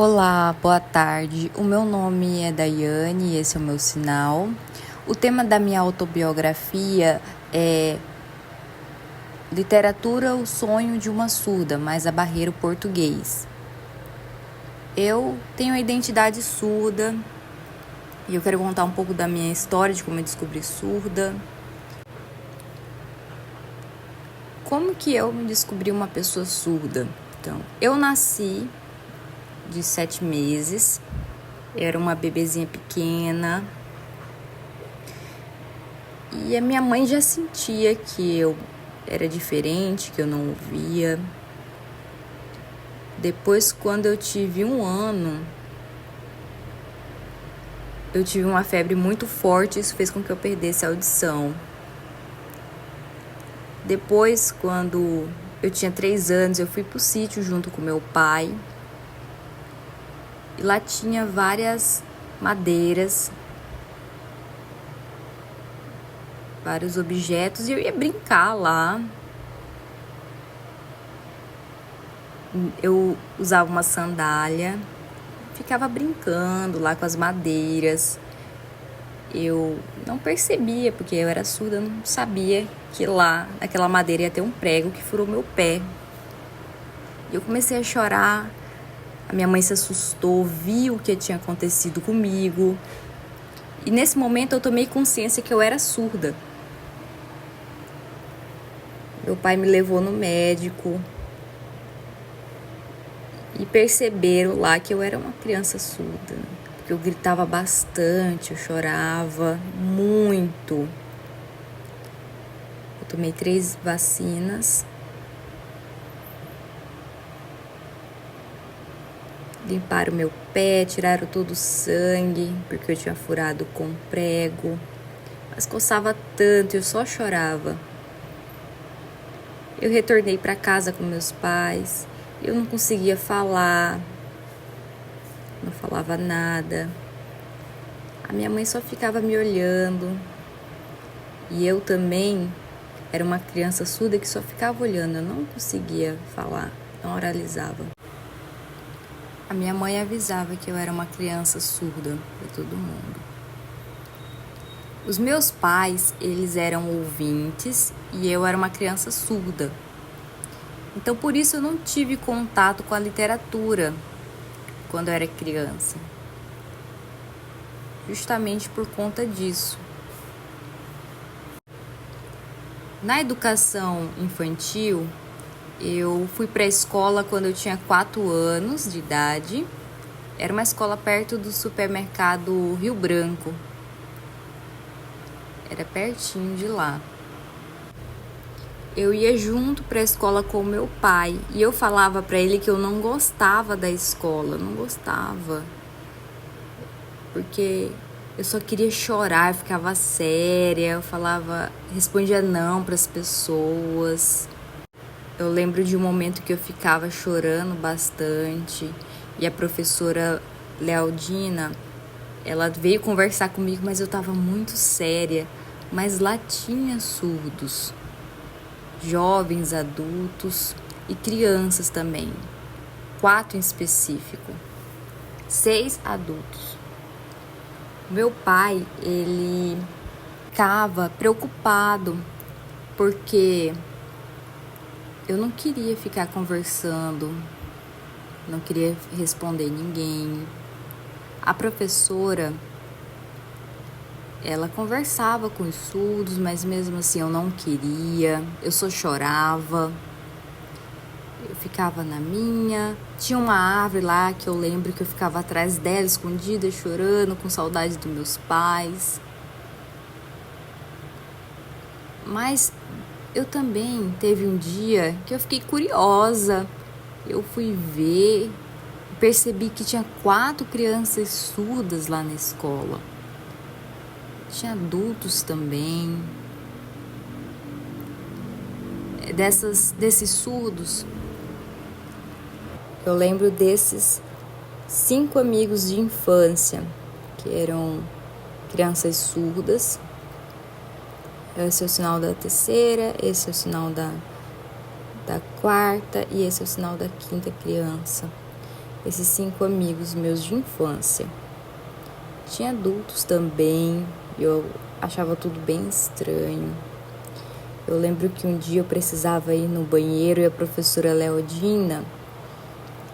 Olá, boa tarde. O meu nome é Daiane e esse é o meu sinal. O tema da minha autobiografia é Literatura, o sonho de uma surda, mas a barreira o português. Eu tenho a identidade surda e eu quero contar um pouco da minha história, de como eu descobri surda. Como que eu me descobri uma pessoa surda? Então, eu nasci de 7 meses, era uma bebezinha pequena e a minha mãe já sentia que eu era diferente, que eu não ouvia. Depois, quando eu tive 1 ano, eu tive uma febre muito forte, isso fez com que eu perdesse a audição. Depois, quando eu tinha 3 anos, eu fui pro sítio junto com meu pai. E lá tinha várias madeiras, vários objetos, e eu ia brincar lá. Eu usava uma sandália, ficava brincando lá com as madeiras. Eu não percebia, porque eu era surda, eu não sabia que lá, naquela madeira, ia ter um prego que furou meu pé. E eu comecei a chorar. A minha mãe se assustou, viu o que tinha acontecido comigo. E nesse momento eu tomei consciência que eu era surda. Meu pai me levou no médico e perceberam lá que eu era uma criança surda. Porque eu gritava bastante, eu chorava muito. Eu tomei 3 vacinas. Limparam meu pé, tiraram todo o sangue, porque eu tinha furado com prego. Mas coçava tanto, eu só chorava. Eu retornei para casa com meus pais. Eu não conseguia falar, não falava nada. A minha mãe só ficava me olhando. E eu também era uma criança surda que só ficava olhando. Eu não conseguia falar, não oralizava. A minha mãe avisava que eu era uma criança surda para todo mundo. Os meus pais, eles eram ouvintes e eu era uma criança surda. Então, por isso eu não tive contato com a literatura quando eu era criança. Justamente por conta disso. Na educação infantil, eu fui para a escola quando eu tinha 4 anos de idade. Era uma escola perto do supermercado Rio Branco. Era pertinho de lá. Eu ia junto para a escola com meu pai e eu falava para ele que eu não gostava da escola, não gostava. Porque eu só queria chorar, eu ficava séria, eu falava, respondia não para as pessoas. Eu lembro de um momento que eu ficava chorando bastante e a professora Lealdina, ela veio conversar comigo, mas eu estava muito séria. Mas lá tinha surdos, jovens, adultos e crianças também. 4 em específico, 6 adultos. Meu pai, ele ficava preocupado porque eu não queria ficar conversando, não queria responder ninguém. A professora, ela conversava com os surdos, mas mesmo assim eu não queria, eu só chorava. Eu ficava na minha. Tinha uma árvore lá que eu lembro que eu ficava atrás dela, escondida, chorando, com saudade dos meus pais. Mas eu também teve um dia que eu fiquei curiosa. Eu fui ver, percebi que tinha 4 crianças surdas lá na escola. Tinha adultos também. Desses surdos, eu lembro desses 5 amigos de infância, que eram crianças surdas. Esse é o sinal da terceira, esse é o sinal da 4ª e esse é o sinal da 5ª criança. esses 5 amigos meus de infância. Tinha adultos também, eu achava tudo bem estranho. Eu lembro que um dia eu precisava ir no banheiro e a professora Leodina,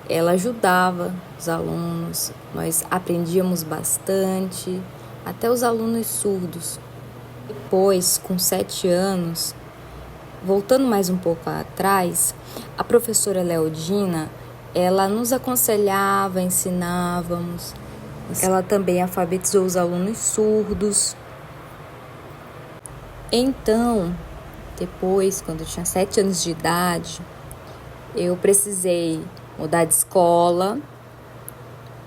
ela ajudava os alunos, nós aprendíamos bastante, até os alunos surdos. Depois, com 7 anos, voltando mais um pouco atrás, a professora Leodina, ela nos aconselhava, ensinávamos. Ela também alfabetizou os alunos surdos. Então, depois, quando eu tinha 7 anos de idade, eu precisei mudar de escola.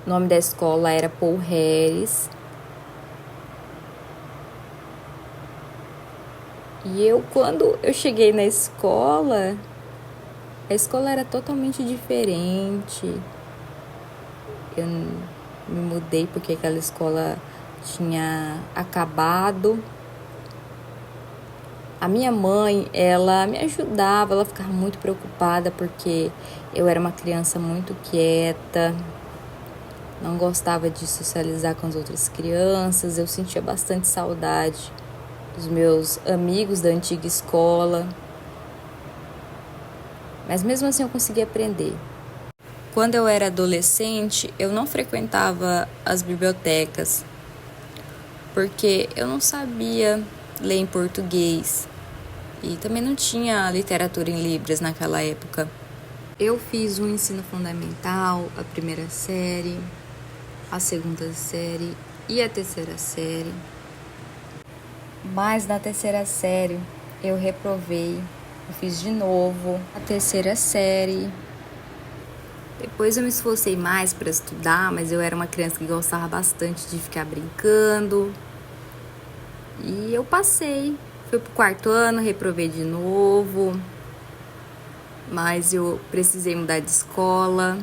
O nome da escola era Paul Harris. E quando eu cheguei na escola, a escola era totalmente diferente. Eu me mudei porque aquela escola tinha acabado. A minha mãe, ela me ajudava, ela ficava muito preocupada porque eu era uma criança muito quieta, não gostava de socializar com as outras crianças, eu sentia bastante saudade dos meus amigos da antiga escola. Mas mesmo assim eu consegui aprender. Quando eu era adolescente, eu não frequentava as bibliotecas, porque eu não sabia ler em português e também não tinha literatura em Libras naquela época. Eu fiz o ensino fundamental, a 1ª série, a 2ª série e a 3ª série. Mas na 3ª série eu reprovei, eu fiz de novo a 3ª série. Depois eu me esforcei mais para estudar, mas eu era uma criança que gostava bastante de ficar brincando. E eu passei, fui pro 4º ano, reprovei de novo, mas eu precisei mudar de escola.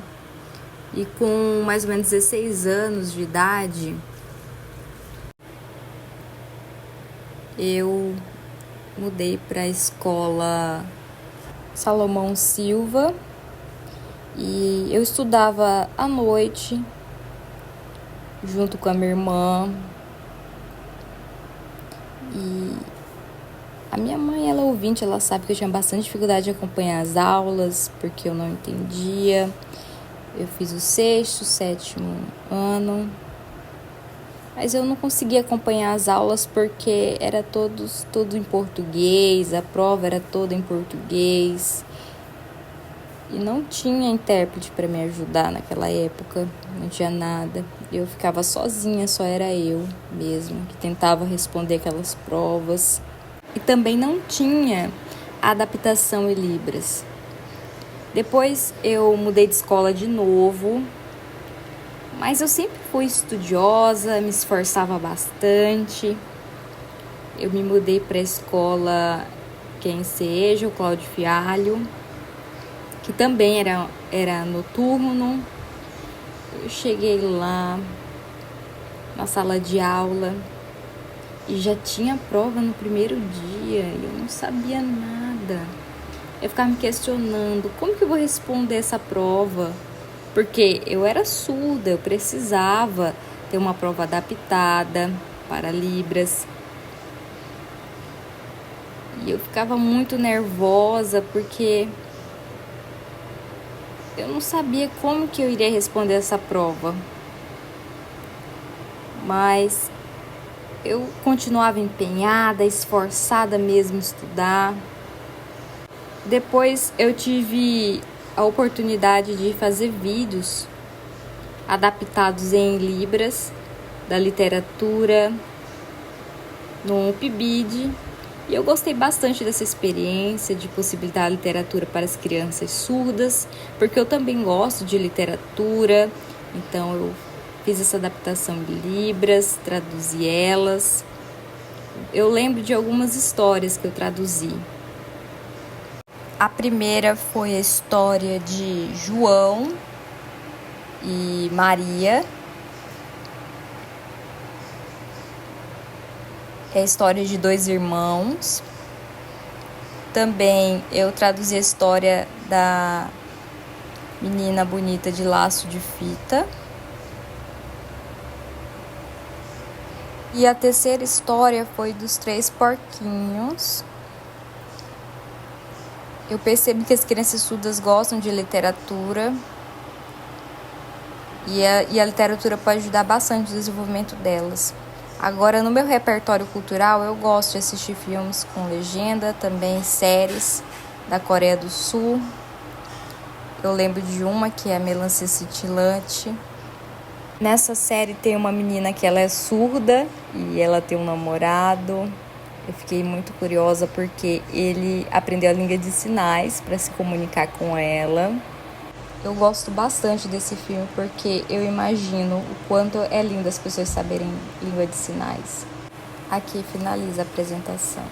E com mais ou menos 16 anos de idade, eu mudei para a escola Salomão Silva e eu estudava à noite junto com a minha irmã. E a minha mãe, ela é ouvinte, ela sabe que eu tinha bastante dificuldade de acompanhar as aulas, porque eu não entendia. Eu fiz o 6º, 7º ano, mas eu não conseguia acompanhar as aulas porque era tudo em português, a prova era toda em português. E não tinha intérprete para me ajudar naquela época, não tinha nada. Eu ficava sozinha, só era eu mesmo que tentava responder aquelas provas. E também não tinha adaptação em Libras. Depois eu mudei de escola de novo, mas eu sempre fui estudiosa, me esforçava bastante. Eu me mudei para a escola Quem Seja, o Cláudio Fialho, que também era noturno. Eu cheguei lá na sala de aula e já tinha prova no primeiro dia e eu não sabia nada. Eu ficava me questionando, como que eu vou responder essa prova? Porque eu era surda, eu precisava ter uma prova adaptada para Libras. E eu ficava muito nervosa porque eu não sabia como que eu iria responder essa prova. Mas eu continuava empenhada, esforçada mesmo em estudar. Depois eu tive a oportunidade de fazer vídeos adaptados em Libras, da literatura, no PIBID. E eu gostei bastante dessa experiência de possibilitar a literatura para as crianças surdas, porque eu também gosto de literatura, então eu fiz essa adaptação em Libras, traduzi elas. Eu lembro de algumas histórias que eu traduzi. A primeira foi a história de João e Maria. É a história de 2 irmãos. Também eu traduzi a história da Menina Bonita de Laço de Fita. E a terceira história foi dos Três Porquinhos. Eu percebo que as crianças surdas gostam de literatura. E a literatura pode ajudar bastante no desenvolvimento delas. Agora, no meu repertório cultural, eu gosto de assistir filmes com legenda, também séries da Coreia do Sul. Eu lembro de uma que é a Melancia Cintilante. Nessa série tem uma menina que ela é surda e ela tem um namorado. Eu fiquei muito curiosa porque ele aprendeu a língua de sinais para se comunicar com ela. Eu gosto bastante desse filme porque eu imagino o quanto é lindo as pessoas saberem língua de sinais. Aqui finaliza a apresentação.